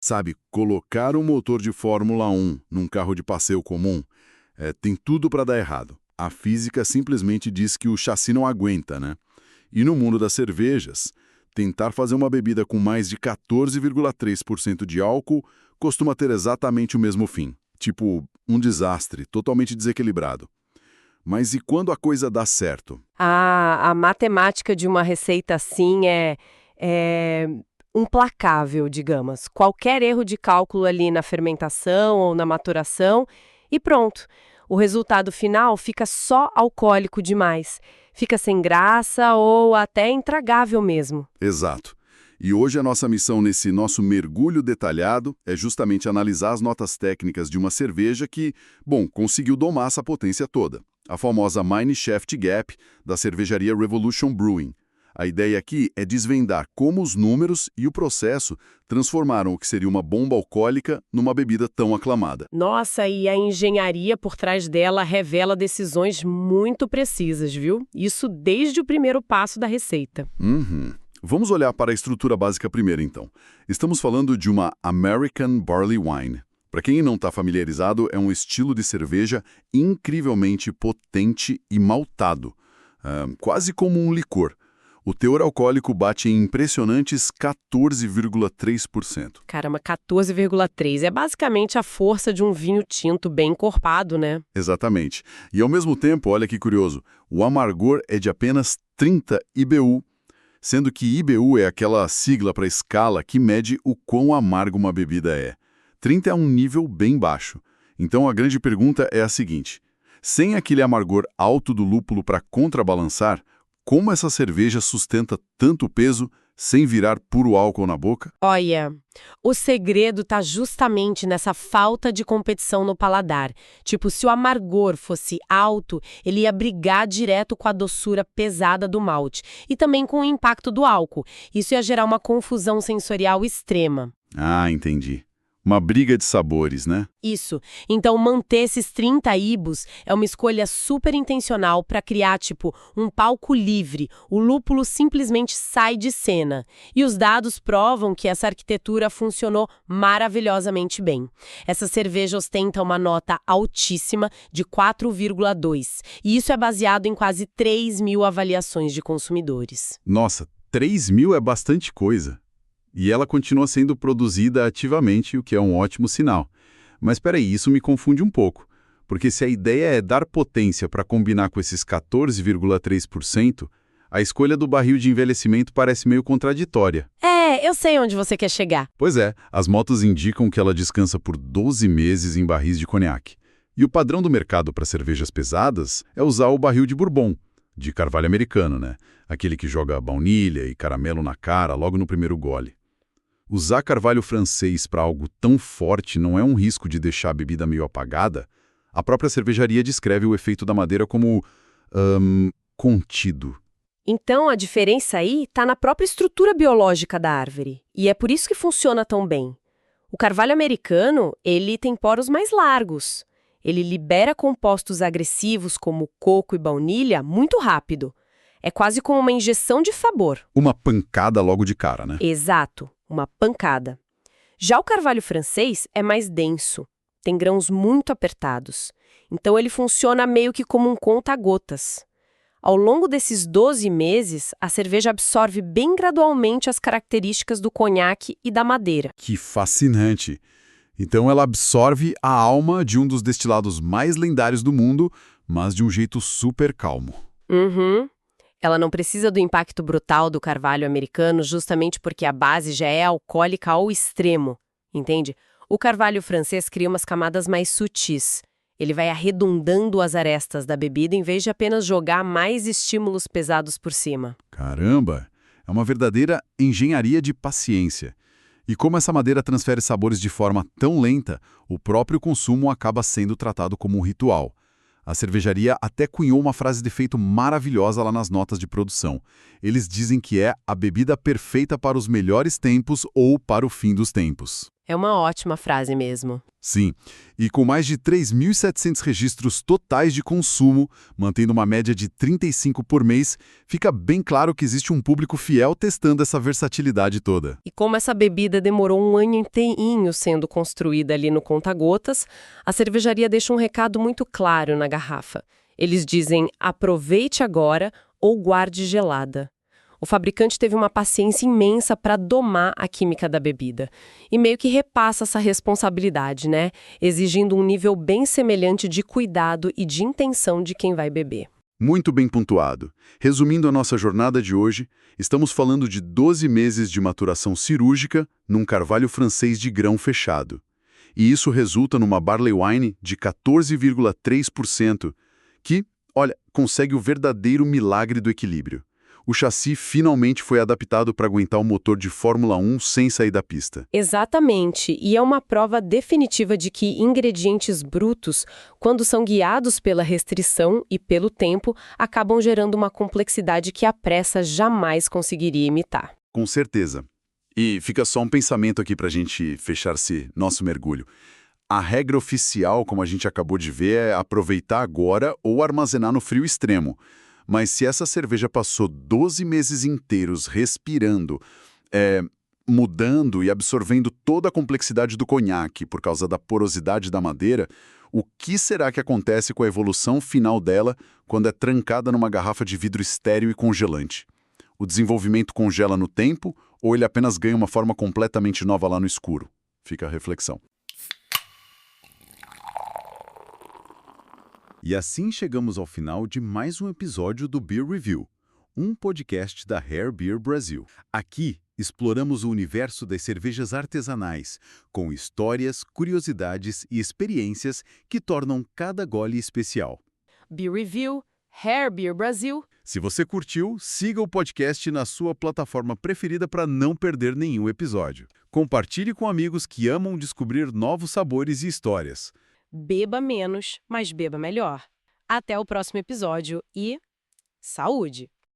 Sabe, colocar um motor de Fórmula 1 num carro de passeio comum tem tudo para dar errado. A física simplesmente diz que o chassi não aguenta, né? E no mundo das cervejas, tentar fazer uma bebida com mais de 14,3% de álcool costuma ter exatamente o mesmo fim. Tipo, um desastre, totalmente desequilibrado. Mas e quando a coisa dá certo? A matemática de uma receita assim é implacável, digamos. Qualquer erro de cálculo ali na fermentação ou na maturação e pronto. O resultado final fica só alcoólico demais. Fica sem graça ou até intragável mesmo. Exato. E hoje a nossa missão nesse nosso mergulho detalhado é justamente analisar as notas técnicas de uma cerveja que, bom, conseguiu domar essa potência toda. A famosa Mine Shaft Gap da cervejaria Revolution Brewing. A ideia aqui é desvendar como os números e o processo transformaram o que seria uma bomba alcoólica numa bebida tão aclamada. Nossa, e a engenharia por trás dela revela decisões muito precisas, viu? Isso desde o primeiro passo da receita. Uhum. Vamos olhar para a estrutura básica primeiro, então. Estamos falando de uma American Barley Wine. Para quem não está familiarizado, é um estilo de cerveja incrivelmente potente e maltado, quase como um licor. O teor alcoólico bate em impressionantes 14,3%. Caramba, 14,3 é basicamente a força de um vinho tinto bem encorpado, né? Exatamente. E ao mesmo tempo, olha que curioso, o amargor é de apenas 30 IBU, sendo que IBU é aquela sigla para escala que mede o quão amargo uma bebida é. 30 é um nível bem baixo. Então a grande pergunta é a seguinte: sem aquele amargor alto do lúpulo para contrabalançar, como essa cerveja sustenta tanto peso sem virar puro álcool na boca? Olha, o segredo tá justamente nessa falta de competição no paladar. Tipo, se o amargor fosse alto, ele ia brigar direto com a doçura pesada do malte e também com o impacto do álcool. Isso ia gerar uma confusão sensorial extrema. Ah, entendi. Uma briga de sabores, né? Isso. Então, manter esses 30 IBUs é uma escolha super intencional para criar, tipo, um palco livre. O lúpulo simplesmente sai de cena. E os dados provam que essa arquitetura funcionou maravilhosamente bem. Essa cerveja ostenta uma nota altíssima de 4,2. E isso é baseado em quase 3.000 avaliações de consumidores. Nossa, 3.000 é bastante coisa. E ela continua sendo produzida ativamente, o que é um ótimo sinal. Mas espera aí, isso me confunde um pouco. Porque se a ideia é dar potência para combinar com esses 14,3%, a escolha do barril de envelhecimento parece meio contraditória. Eu sei onde você quer chegar. Pois é, as motos indicam que ela descansa por 12 meses em barris de conhaque. E o padrão do mercado para cervejas pesadas é usar o barril de bourbon, de carvalho americano, né? Aquele que joga baunilha e caramelo na cara logo no primeiro gole. Usar carvalho francês para algo tão forte não é um risco de deixar a bebida meio apagada? A própria cervejaria descreve o efeito da madeira como contido. Então, a diferença aí está na própria estrutura biológica da árvore. E é por isso que funciona tão bem. O carvalho americano, ele tem poros mais largos. Ele libera compostos agressivos como coco e baunilha muito rápido. É quase como uma injeção de sabor. Uma pancada logo de cara, né? Exato, uma pancada. Já o carvalho francês é mais denso, tem grãos muito apertados. Então ele funciona meio que como um conta-gotas. Ao longo desses 12 meses, a cerveja absorve bem gradualmente as características do conhaque e da madeira. Que fascinante! Então ela absorve a alma de um dos destilados mais lendários do mundo, mas de um jeito super calmo. Uhum. Ela não precisa do impacto brutal do carvalho americano justamente porque a base já é alcoólica ao extremo, entende? O carvalho francês cria umas camadas mais sutis. Ele vai arredondando as arestas da bebida em vez de apenas jogar mais estímulos pesados por cima. Caramba! É uma verdadeira engenharia de paciência. E como essa madeira transfere sabores de forma tão lenta, o próprio consumo acaba sendo tratado como um ritual. A cervejaria até cunhou uma frase de efeito maravilhosa lá nas notas de produção. Eles dizem que é a bebida perfeita para os melhores tempos ou para o fim dos tempos. É uma ótima frase mesmo. Sim, e com mais de 3.700 registros totais de consumo, mantendo uma média de 35 por mês, fica bem claro que existe um público fiel testando essa versatilidade toda. E como essa bebida demorou um ano inteirinho sendo construída ali no conta-gotas, a cervejaria deixa um recado muito claro na garrafa. Eles dizem: aproveite agora ou guarde gelada. O fabricante teve uma paciência imensa para domar a química da bebida. E meio que repassa essa responsabilidade, né? Exigindo um nível bem semelhante de cuidado e de intenção de quem vai beber. Muito bem pontuado. Resumindo a nossa jornada de hoje, estamos falando de 12 meses de maturação cirúrgica num carvalho francês de grão fechado. E isso resulta numa barley wine de 14,3%, que, olha, consegue o verdadeiro milagre do equilíbrio. O chassi finalmente foi adaptado para aguentar o motor de Fórmula 1 sem sair da pista. Exatamente, e é uma prova definitiva de que ingredientes brutos, quando são guiados pela restrição e pelo tempo, acabam gerando uma complexidade que a pressa jamais conseguiria imitar. Com certeza. E fica só um pensamento aqui para a gente fechar esse nosso mergulho. A regra oficial, como a gente acabou de ver, é aproveitar agora ou armazenar no frio extremo. Mas se essa cerveja passou 12 meses inteiros respirando, mudando e absorvendo toda a complexidade do conhaque por causa da porosidade da madeira, o que será que acontece com a evolução final dela quando é trancada numa garrafa de vidro estéril e congelante? O desenvolvimento congela no tempo ou ele apenas ganha uma forma completamente nova lá no escuro? Fica a reflexão. E assim chegamos ao final de mais um episódio do Beer Review, um podcast da Rare Beer Brasil. Aqui exploramos o universo das cervejas artesanais, com histórias, curiosidades e experiências que tornam cada gole especial. Beer Review, Rare Beer Brasil. Se você curtiu, siga o podcast na sua plataforma preferida para não perder nenhum episódio. Compartilhe com amigos que amam descobrir novos sabores e histórias. Beba menos, mas beba melhor. Até o próximo episódio e saúde!